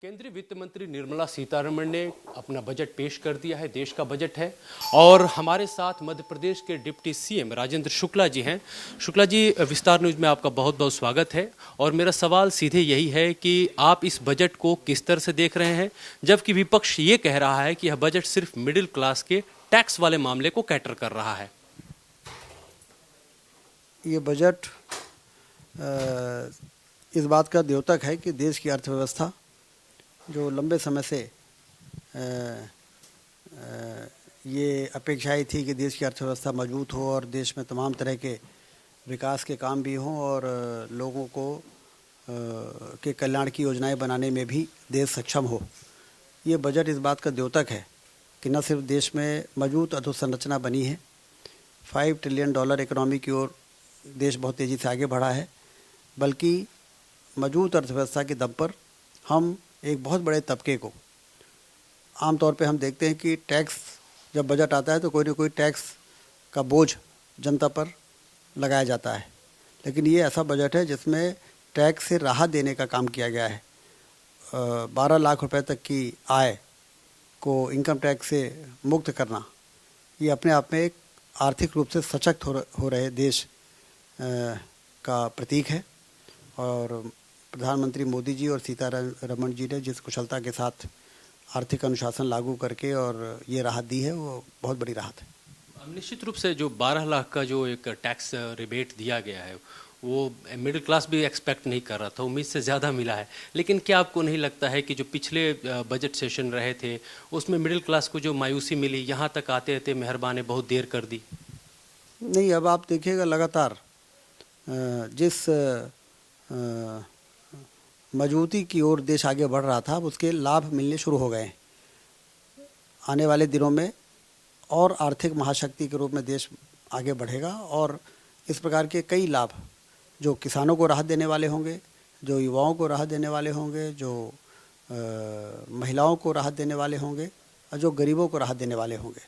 केंद्रीय वित्त मंत्री निर्मला सीतारमण ने अपना बजट पेश कर दिया है। देश का बजट है और हमारे साथ मध्य प्रदेश के डिप्टी सीएम राजेंद्र शुक्ला जी हैं। शुक्ला जी, विस्तार न्यूज़ में आपका बहुत बहुत स्वागत है। और मेरा सवाल सीधे यही है कि आप इस बजट को किस तरह से देख रहे हैं, जबकि विपक्ष ये कह रहा है कि यह बजट सिर्फ मिडिल क्लास के टैक्स वाले मामले को कैटर कर रहा है। ये बजट इस बात का द्योतक है कि देश की अर्थव्यवस्था जो लंबे समय से ये अपेक्षाएं थी कि देश की अर्थव्यवस्था मजबूत हो और देश में तमाम तरह के विकास के काम भी हों और लोगों को के कल्याण की योजनाएं बनाने में भी देश सक्षम हो। ये बजट इस बात का द्योतक है कि न सिर्फ देश में मजबूत अधोसंरचना बनी है, $5 ट्रिलियन इकोनॉमी की ओर देश बहुत तेज़ी से आगे बढ़ा है, बल्कि मजबूत अर्थव्यवस्था के दम पर हम एक बहुत बड़े तबके को, आमतौर पे हम देखते हैं कि टैक्स जब बजट आता है तो कोई ना कोई टैक्स का बोझ जनता पर लगाया जाता है, लेकिन ये ऐसा बजट है जिसमें टैक्स से राहत देने का काम किया गया है। 12 लाख रुपए तक की आय को इनकम टैक्स से मुक्त करना, ये अपने आप में एक आर्थिक रूप से सशक्त हो रहे देश का प्रतीक है। और प्रधानमंत्री मोदी जी और सीतारमण जी ने जिस कुशलता के साथ आर्थिक अनुशासन लागू करके और ये राहत दी है, वो बहुत बड़ी राहत है। निश्चित रूप से जो 12 लाख का जो एक टैक्स रिबेट दिया गया है, वो मिडिल क्लास भी एक्सपेक्ट नहीं कर रहा था, उम्मीद से ज़्यादा मिला है। लेकिन क्या आपको नहीं लगता है कि जो पिछले बजट सेशन रहे थे उसमें मिडिल क्लास को जो मायूसी मिली, यहाँ तक आते आते मेहरबान ने बहुत देर कर दी? नहीं, अब आप देखिएगा लगातार जिस मजबूती की ओर देश आगे बढ़ रहा था, अब उसके लाभ मिलने शुरू हो गए। आने वाले दिनों में और आर्थिक महाशक्ति के रूप में देश आगे बढ़ेगा और इस प्रकार के कई लाभ जो किसानों को राहत देने वाले होंगे, जो युवाओं को राहत देने वाले होंगे, जो महिलाओं को राहत देने वाले होंगे और जो गरीबों को राहत देने वाले होंगे,